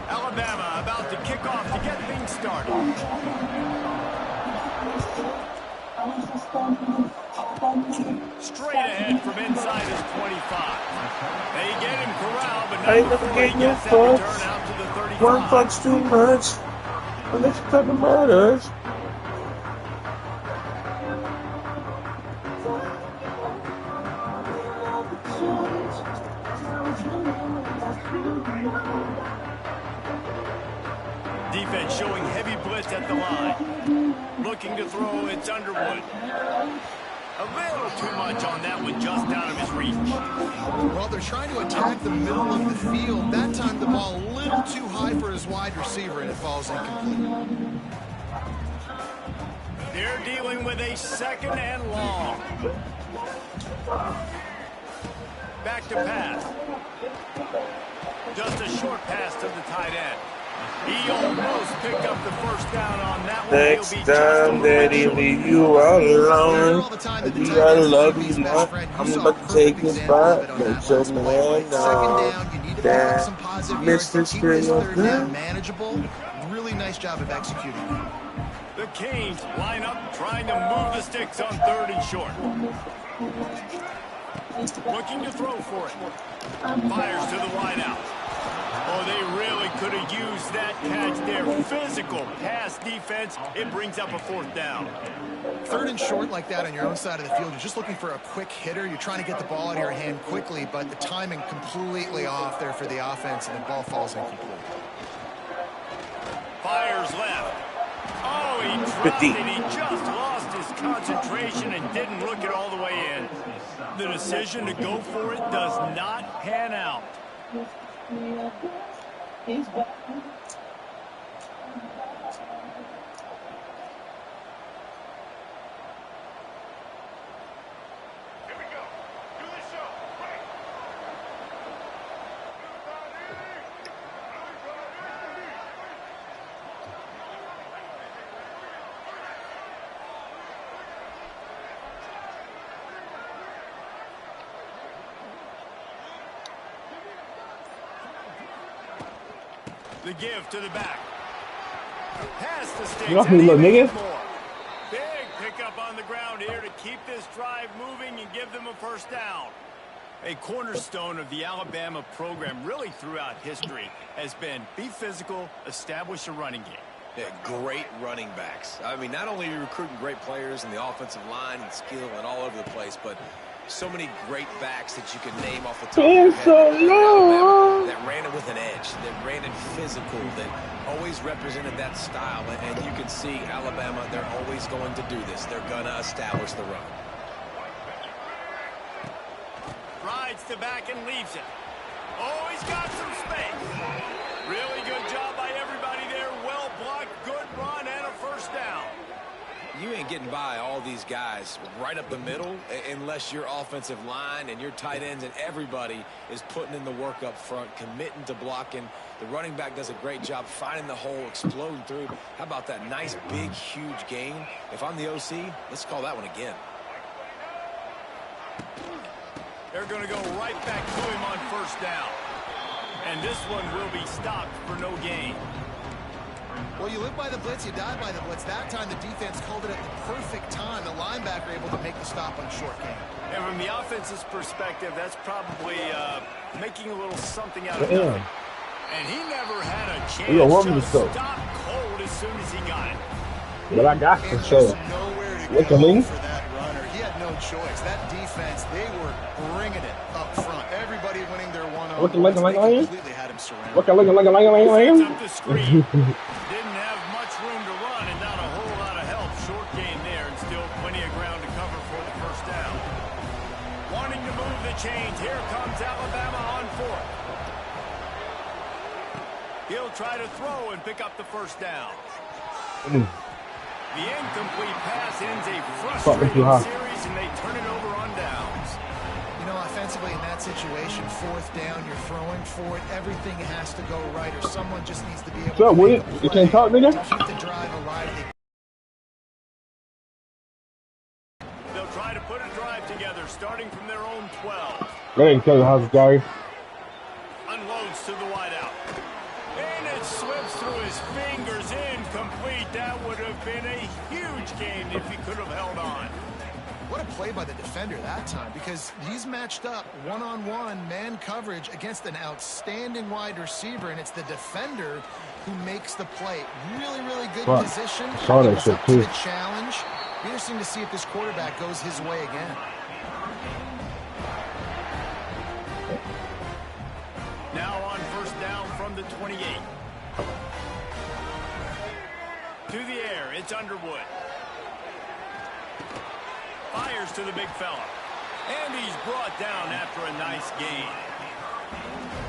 Alabama about to kick off to get things started. Straight ahead from inside his 25. They get him corralled, but not before he gets that return out to the 35. One punch too much. And this type of murders. Defense showing heavy blitz at the line. Looking to throw, it's Underwood. A little too much on that one, just out of his reach. Well, they're trying to attack the middle of the field. That time the ball a little too high for his wide receiver, and it falls incomplete. They're dealing with a second and long. Back to pass. Just a short pass to the tight end. He almost picked up the first down on that one. Next time that he leave you all alone, you gotta love you not. I'm about to take his spot, but your man that Mr. Stereo. Manageable. Really nice job of executing. The Canes line up trying to move the sticks on 3rd and short. Looking to throw for it. Fires to the wide out. Oh, they really could have used that catch there. Physical pass defense. It brings up a 4th down. 3rd and short like that on your own side of the field. You're just looking for a quick hitter. You're trying to get the ball out of your hand quickly, but the timing completely off there for the offense, and the ball falls incomplete. Fires left. Oh, he dropped it. He just lost his concentration and didn't look it all the way in. The decision to go for it does not pan out. He's back. Here we go. Do the show. Right. The give to the back. Pass to Sticks. You off me, little nigga. Big pickup on the ground here to keep this drive moving and give them a first down. A cornerstone of the Alabama program really throughout history has been be physical, establish a running game. Yeah, great running backs. I mean, not only are you recruiting great players in the offensive line and skill and all over the place, but so many great backs that you can name off the top of your head that ran it with an edge, that ran it physical, that always represented that style. And you can see Alabama, they're always going to do this. They're going to establish the run. Rides to back and leaves it. Oh, he's got some space. Really good job by everybody there. Well blocked, good run, and a first down. You ain't getting by all these guys right up the middle unless your offensive line and your tight ends and everybody is putting in the work up front, committing to blocking. The running back does a great job finding the hole, exploding through. How about that nice, big, huge gain? If I'm the OC, let's call that one again. They're going to go right back to him on first down. And this one will be stopped for no gain. Well, you live by the blitz, you die by the blitz. That time the defense called it at the perfect time. The linebacker able to make the stop on a short gain. And from the offense's perspective, that's probably making a little something out of nothing. And he never had a chance to stop cold as soon as he got it. But I got for sure. Nowhere to Look at go me. for that runner. He had no no choice. That defense, they were bringing it up front. Everybody winning their one-on-one. Completely had him surrounded. Sets up the screen. Didn't have much room to run and not a whole lot of help. Short gain there and still plenty of ground to cover for the first down. Wanting to move the chains. Here comes Alabama on fourth. He'll try to throw and pick up the first down. The incomplete pass ends a frustrating series, and they turn it over on downs. You know, offensively in that situation, fourth down, you're throwing for it. Everything has to go right, or someone just needs to be able to make a play. You can't talk, nigga? Keep the drive alive. They'll try to put a drive together, starting from their own 12. Go ahead and tell the house, Gary. Unloads to the wideout. And it slips through his fingers, incomplete. That would have been a huge gain if he could have held on. What a play by the defender that time, because he's matched up one-on-one man coverage against an outstanding wide receiver, and it's the defender who makes the play. Really, really good position. Saw that shit too. The challenge. Be interesting to see if this quarterback goes his way again. Now on first down from the 28. To the air, it's Underwood. Fires to the big fella. And he's brought down after a nice gain.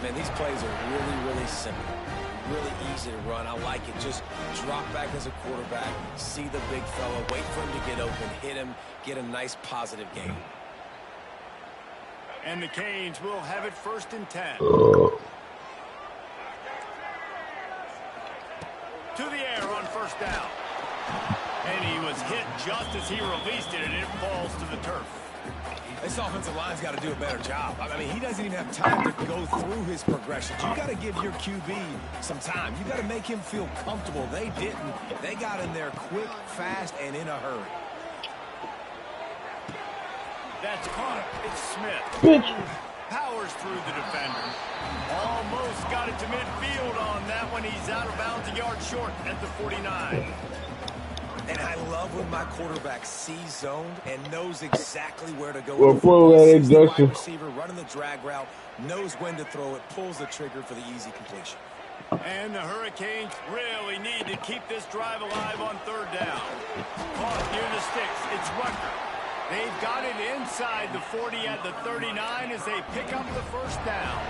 Man, these plays are really, really simple. Really easy to run. I like it. Just drop back as a quarterback, see the big fella, wait for him to get open, hit him, get a nice positive gain. And the Canes will have it first and 10. To the air on first down. And he was hit just as he released it, and it falls to the turf. This offensive line's got to do a better job. I mean, he doesn't even have time to go through his progressions. You got to give your QB some time. You got to make him feel comfortable. They didn't. They got in there quick, fast, and in a hurry. That's caught. It's Smith. Powers through the defender. Almost got it to midfield on that one. He's out of bounds, a yard short at the 49. And I love when my quarterback sees zoned and knows exactly where to go. Well, the wide receiver running the drag route, knows when to throw it, pulls the trigger for the easy completion. And the Hurricanes really need to keep this drive alive on third down. Caught near the sticks. It's Rucker. They've got it inside the 40 at the 39 as they pick up the first down.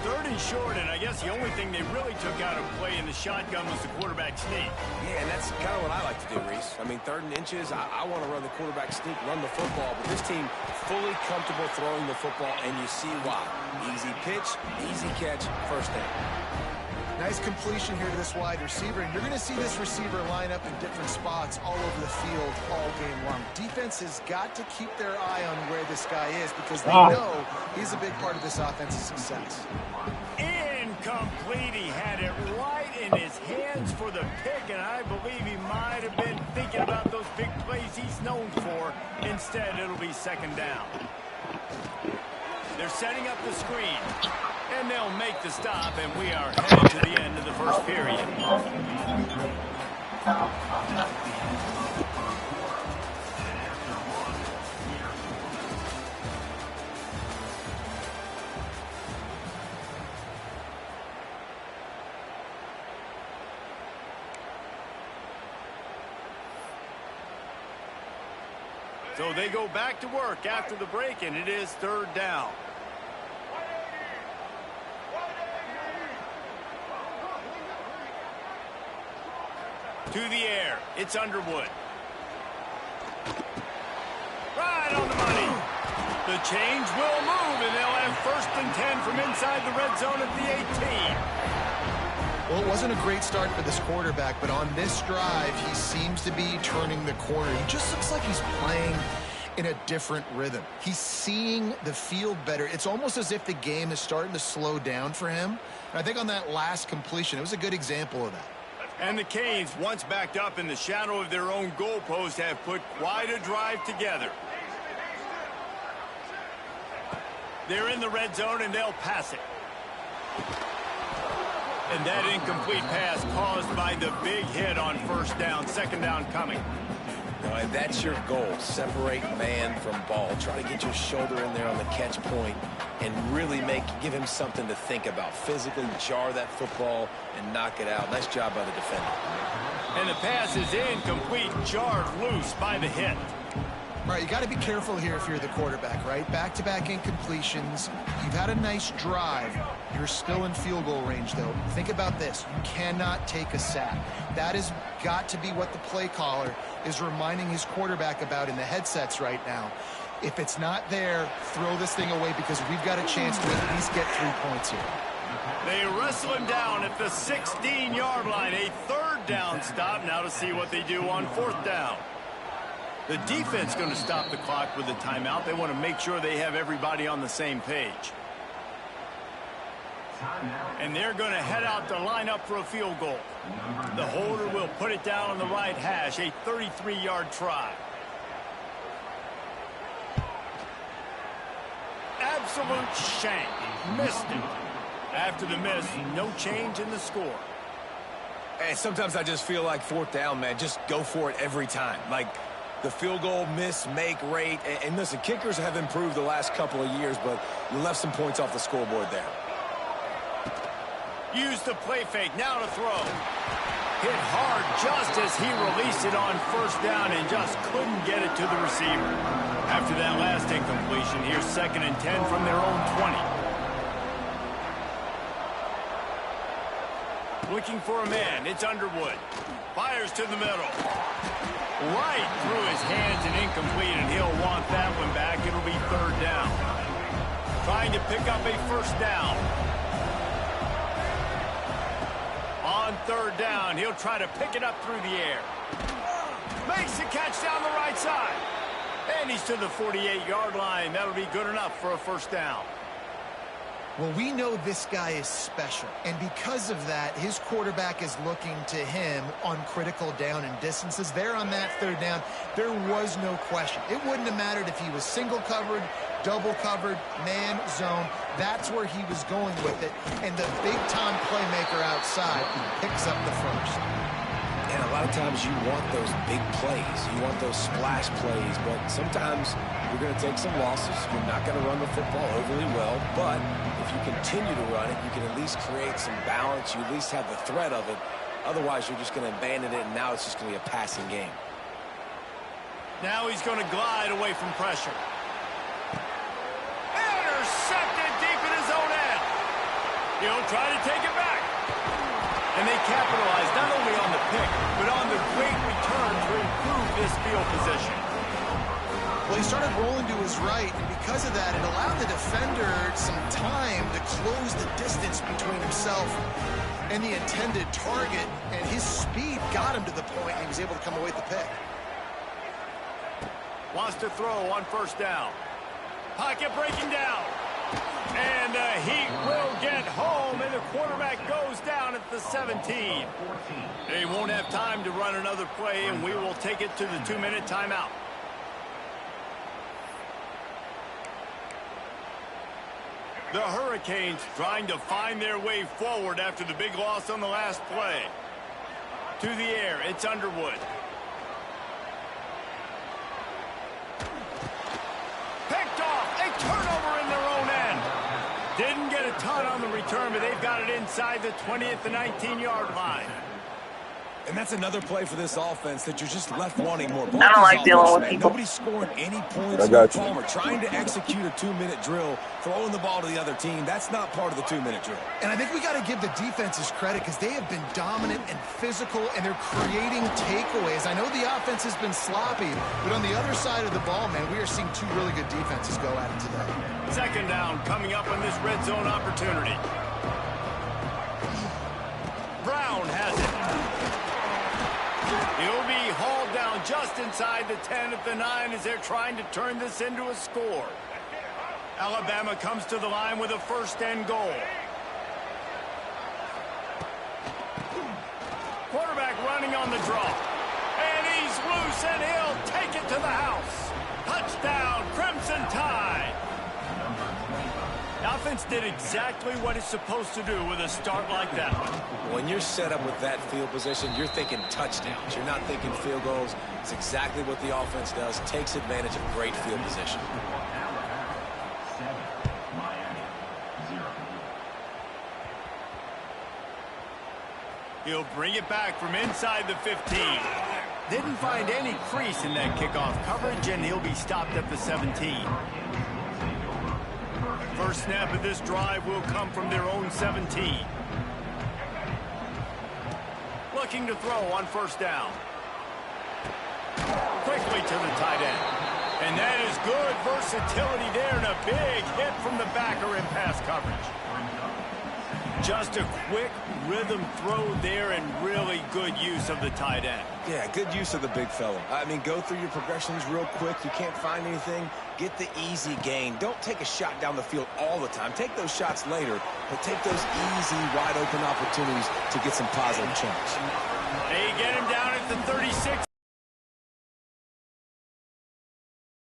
Third and short, and I guess the only thing they really took out of play in the shotgun was the quarterback sneak. Yeah, and that's kind of what I like to do, Reese. I mean, 3rd and inches, I want to run the quarterback sneak, run the football, but this team fully comfortable throwing the football, and you see why. Easy pitch, easy catch, first down. Nice completion here to this wide receiver, and you're going to see this receiver line up in different spots all over the field all game long. Defense has got to keep their eye on where this guy is because they know he's a big part of this offense's success. Incomplete. He had it right in his hands for the pick, and I believe he might have been thinking about those big plays he's known for. Instead, it'll be second down. They're setting up the screen, and they'll make the stop, and we are headed to the end of the first period. So they go back to work after the break, and it is third down. To the air, it's Underwood. Right on the money. The chains will move, and they'll have first and 10 from inside the red zone at the 18. Well, it wasn't a great start for this quarterback, but on this drive, he seems to be turning the corner. He just looks like he's playing in a different rhythm. He's seeing the field better. It's almost as if the game is starting to slow down for him. And I think on that last completion, it was a good example of that. And the Canes, once backed up in the shadow of their own goalpost, have put quite a drive together. They're in the red zone, and they'll pass it. And that incomplete pass caused by the big hit on first down. Second down coming. All right, that's your goal. Separate man from ball. Try to get your shoulder in there on the catch point and really give him something to think about. Physically jar that football and knock it out. Nice job by the defender. And the pass is incomplete, jarred loose by the hit. All right, you got to be careful here if you're the quarterback, right? Back-to-back incompletions. You've had a nice drive. You're still in field goal range, though. Think about this. You cannot take a sack. That has got to be what the play caller is reminding his quarterback about in the headsets right now. If it's not there, throw this thing away because we've got a chance to at least get 3 points here. They wrestle him down at the 16-yard line. A third down stop. Now to see what they do on fourth down. The defense going to stop the clock with a timeout. They want to make sure they have everybody on the same page. And they're going to head out to line up for a field goal. The holder will put it down on the right hash, a 33-yard try. Absolute shank. Missed it. After the miss, no change in the score. And sometimes I just feel like fourth down, man, just go for it every time. Like, the field goal miss, make rate. And listen, kickers have improved the last couple of years, but you left some points off the scoreboard there. Use the play fake. Now to throw. Hit hard just as he released it on first down and just couldn't get it to the receiver. After that last incompletion, here's 2nd and 10 from their own 20. Looking for a man. It's Underwood. Fires to the middle. Right through his hands and incomplete, and he'll want that one back. It'll be 3rd down. Trying to pick up a first down. On 3rd down, he'll try to pick it up through the air. Makes the catch down the right side. And he's to the 48-yard line. That'll be good enough for a first down. Well, we know this guy is special, and because of that, his quarterback is looking to him on critical down and distances. There on that 3rd down, there was no question. It wouldn't have mattered if he was single covered, double covered, man, zone. That's where he was going with it, and the big-time playmaker outside picks up the first. And a lot of times you want those big plays. You want those splash plays, but sometimes you're going to take some losses. You're not going to run the football overly well, but if you continue to run it, you can at least create some balance. You at least have the threat of it. Otherwise, you're just going to abandon it, and now it's just going to be a passing game. Now he's going to glide away from pressure. Intercepted deep in his own end. He'll try to take it back. And they capitalize not only on the pick, but on the great return to improve this field position. Well, he started rolling to his right, and because of that, it allowed the defender some time to close the distance between himself and the intended target, and his speed got him to the point, and he was able to come away with the pick. Wants to throw on first down. Pocket breaking down. And the Heat will get home, and the quarterback goes down at the 17. They won't have time to run another play, and we will take it to the 2-minute timeout. The Hurricanes trying to find their way forward after the big loss on the last play. To the air, it's Underwood. Picked off, a turnover in their own end. Didn't get a ton on the return, but they've got it inside the 20 at the 19-yard line. And that's another play for this offense that you're just left wanting more. I don't like dealing with people. Nobody's scoring any points. I got you. Palmer trying to execute a 2-minute drill, throwing the ball to the other team. That's not part of the 2-minute drill. And I think we got to give the defenses credit because they have been dominant and physical, and they're creating takeaways. I know the offense has been sloppy, but on the other side of the ball, man, we are seeing two really good defenses go at it today. 2nd down coming up on this red zone opportunity. Brown has it. He'll be hauled down just inside the 10 at the 9 as they're trying to turn this into a score. Alabama comes to the line with a 1st and goal. Quarterback running on the draw. And he's loose, and he'll take it to the house. Touchdown, Crimson Tide. Offense did exactly what it's supposed to do with a start like that one. When you're set up with that field position, you're thinking touchdowns. You're not thinking field goals. It's exactly what the offense does. Takes advantage of great field position. He'll bring it back from inside the 15. Didn't find any crease in that kickoff coverage, and he'll be stopped at the 17. First snap of this drive will come from their own 17. Looking to throw on first down. Quickly to the tight end. And that is good versatility there, and a big hit from the backer in pass coverage. Just a quick rhythm throw there, and really good use of the tight end. Yeah, good use of the big fella. I mean, go through your progressions real quick. You can't find anything. Get the easy gain. Don't take a shot down the field all the time. Take those shots later, but take those easy, wide-open opportunities to get some positive change. They get him down at the 36.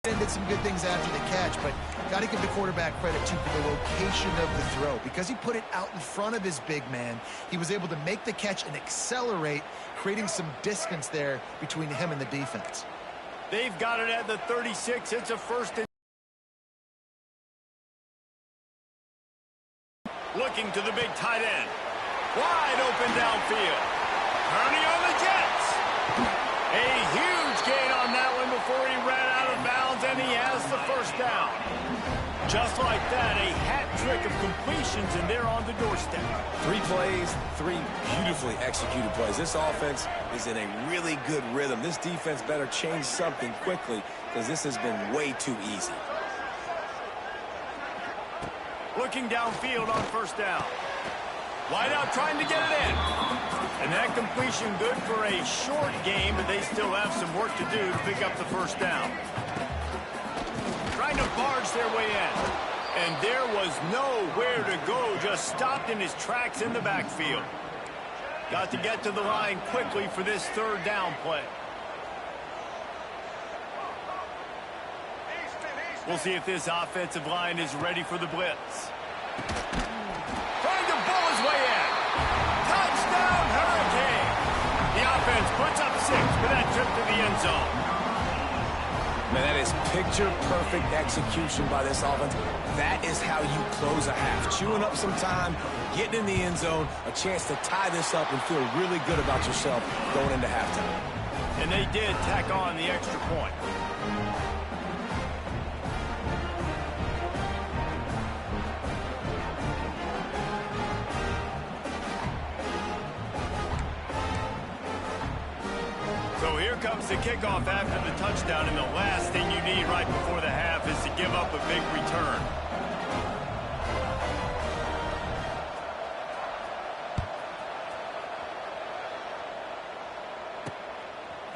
Did some good things after the catch, but got to give the quarterback credit too for the location of the throw. Because he put it out in front of his big man, he was able to make the catch and accelerate, creating some distance there between him and the defense. They've got it at the 36. It's a first and... Looking to the big tight end. Wide open downfield. Turning on the Jets. A huge gain on that one before he ran out of bounds, and he has the first down. Just like that, a hat trick of completions, and they're on the doorstep. 3 plays, 3 beautifully executed plays. This offense is in a really good rhythm. This defense better change something quickly, because this has been way too easy. Looking downfield on first down. Wide out trying to get it in. And that completion good for a short game, but they still have some work to do to pick up the first down. Trying to barge their way in. And there was nowhere to go, just stopped in his tracks in the backfield. Got to get to the line quickly for this third down play. We'll see if this offensive line is ready for the blitz. Trying to bull his way in. Touchdown, Hurricane! The offense puts up 6 for that trip to the end zone. Man, that is picture-perfect execution by this offense. That is how you close a half. Chewing up some time, getting in the end zone, a chance to tie this up and feel really good about yourself going into halftime. And they did tack on the extra point. So here comes the kickoff after the touchdown, and the last thing you need right before the half is to give up a big return.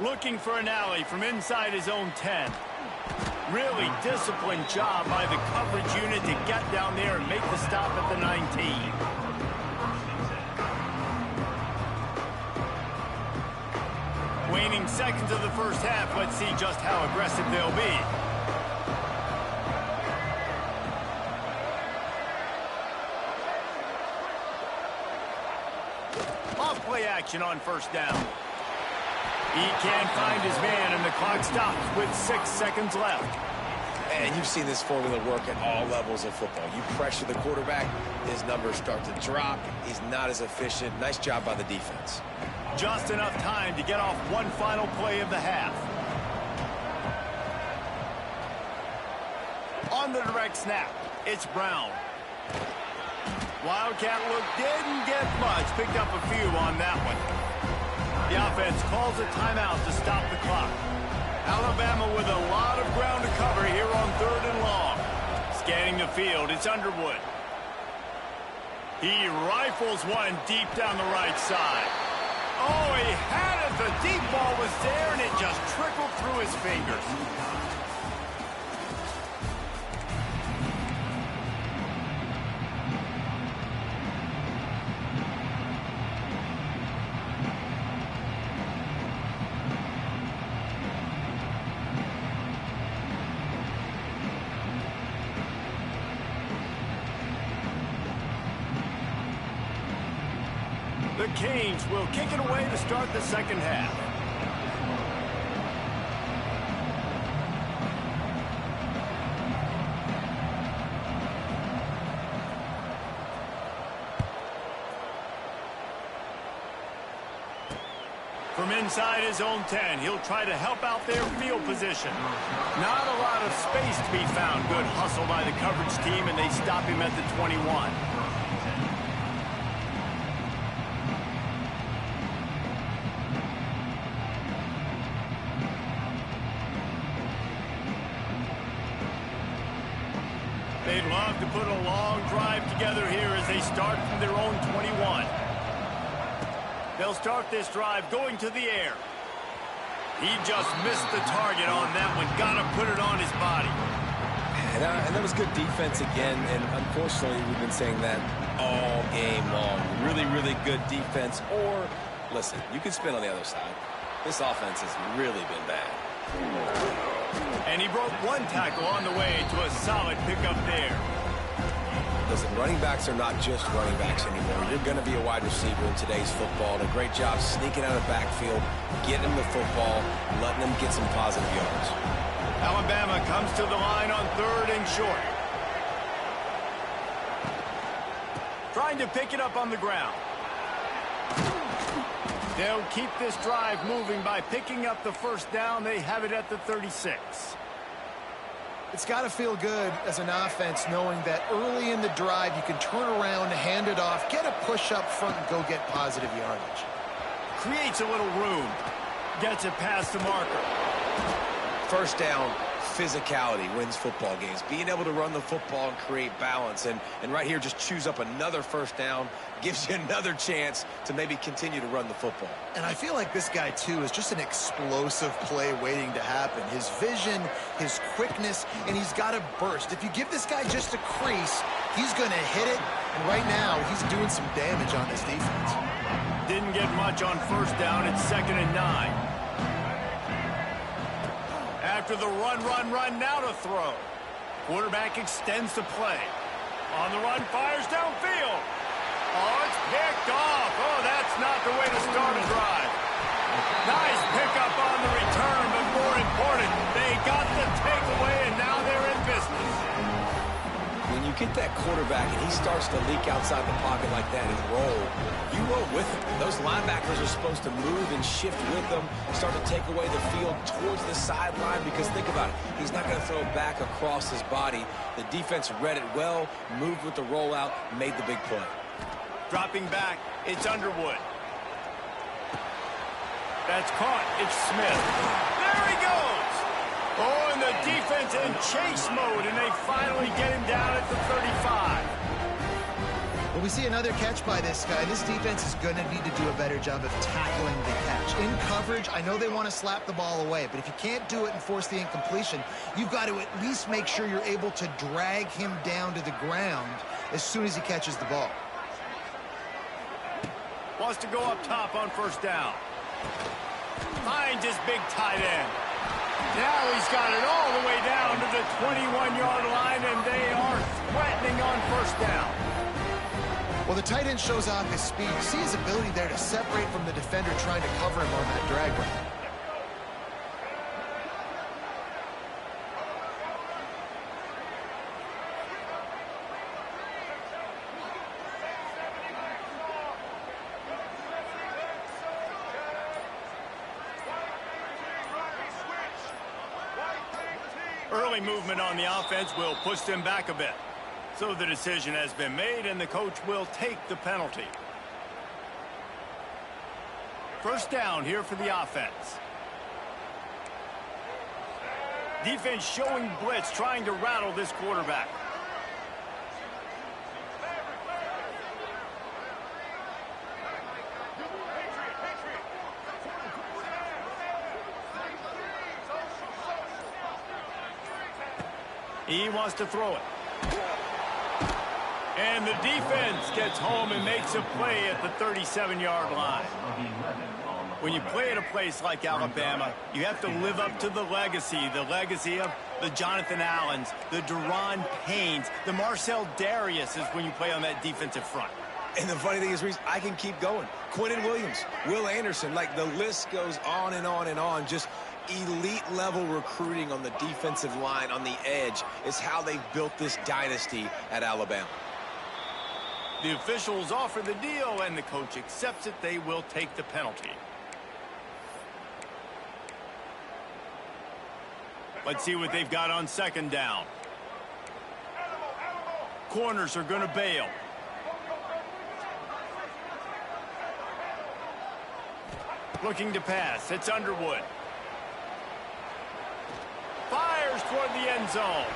Looking for an alley from inside his own 10. Really disciplined job by the coverage unit to get down there and make the stop at the 19. Waning seconds of the first half. Let's see just how aggressive they'll be. Off play action on first down. He can't find his man, and the clock stops with 6 seconds left. And you've seen this formula work at all levels of football. You pressure the quarterback, his numbers start to drop. He's not as efficient. Nice job by the defense. Just enough time to get off one final play of the half. On the direct snap, it's Brown. Wildcat look didn't get much. Picked up a few on that one. The offense calls a timeout to stop the clock. Alabama with a lot of ground to cover here on 3rd and long. Scanning the field, it's Underwood. He rifles one deep down the right side. Oh, he had it. The deep ball was there, and it just trickled through his fingers. The Canes will kick it away to start the second half. From inside his own 10, he'll try to help out their field position. Not a lot of space to be found. Good hustle by the coverage team, and they stop him at the 21. They'd love to put a long drive together here as they start from their own 21. They'll start this drive going to the air. He just missed the target on that one. Got to put it on his body. And that was good defense again, and unfortunately we've been saying that all game long. Really, really good defense. Or, listen, you could spin on the other side. This offense has really been bad. And he broke one tackle on the way to a solid pickup there. Listen, running backs are not just running backs anymore. You're going to be a wide receiver in today's football. And a great job sneaking out of the backfield, getting them the football, letting them get some positive yards. Alabama comes to the line on 3rd and short. Trying to pick it up on the ground. They'll keep this drive moving by picking up the first down. They have it at the 36. It's got to feel good as an offense knowing that early in the drive you can turn around, hand it off, get a push up front, and go get positive yardage. Creates a little room. Gets it past the marker. First down, physicality wins football games. Being able to run the football and create balance. And right here, just choose up another first down. Gives you another chance to maybe continue to run the football. And I feel like this guy, too, is just an explosive play waiting to happen. His vision, his quickness, and he's got to burst. If you give this guy just a crease, he's going to hit it. And right now, he's doing some damage on this defense. Didn't get much on first down. It's 2nd and 9. After the run, now to throw. Quarterback extends the play. On the run, fires downfield. Oh, it's picked off. Oh, that's not the way to start a drive. Nice pickup on the return, but more important, they got the takeaway, and now they're in business. When you get that quarterback and he starts to leak outside the pocket like that and roll, you roll with him. Those linebackers are supposed to move and shift with them, start to take away the field towards the sideline, because think about it, he's not going to throw it back across his body. The defense read it well, moved with the rollout, made the big play. Dropping back, it's Underwood. That's caught. It's Smith. There he goes. Oh, and the defense in chase mode, and they finally get him down at the 35. Well, we see another catch by this guy. This defense is going to need to do a better job of tackling the catch. In coverage, I know they want to slap the ball away, but if you can't do it and force the incompletion, you've got to at least make sure you're able to drag him down to the ground as soon as he catches the ball. Wants to go up top on first down. Finds his big tight end. Now he's got it all the way down to the 21-yard line, and they are threatening on first down. Well, the tight end shows off his speed. You see his ability there to separate from the defender trying to cover him on that drag route. Early movement on the offense will push them back a bit. So the decision has been made, and the coach will take the penalty. First down here for the offense. Defense showing blitz, trying to rattle this quarterback. He wants to throw it. And the defense gets home and makes a play at the 37-yard line. When you play at a place like Alabama, you have to live up to the legacy of the Jonathan Allens, the Deron Paynes, the Marcel Darius is when you play on that defensive front. And the funny thing is, Reese, I can keep going. Quentin Williams, Will Anderson, like the list goes on and on and on. Just elite-level recruiting on the defensive line, on the edge, is how they've built this dynasty at Alabama. The officials offer the deal, and the coach accepts it. They will take the penalty. Let's see what they've got on second down. Corners are going to bail. Looking to pass. It's Underwood. Fires toward the end zone.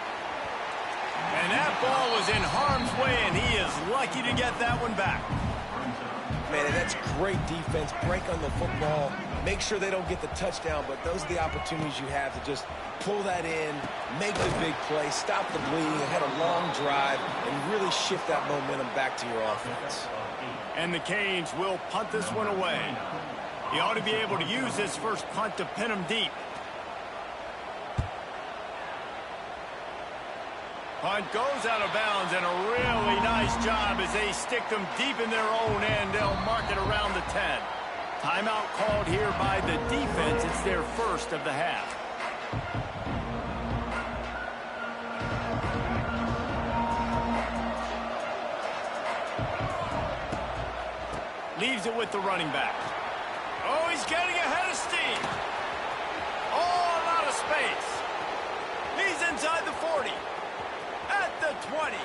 And that ball was in harm's way, and he is lucky to get that one back. Man, and that's great defense. Break on the football. Make sure they don't get the touchdown, but those are the opportunities you have to just pull that in, make the big play, stop the bleeding, and have a long drive, and really shift that momentum back to your offense. And the Canes will punt this one away. He ought to be able to use his first punt to pin him deep. Punt goes out of bounds, and a really nice job as they stick them deep in their own end. They'll mark it around the 10. Timeout called here by the defense. It's their first of the half. Leaves it with the running back. Oh, he's getting ahead of steam. All out of space. He's inside the 40. At the 20.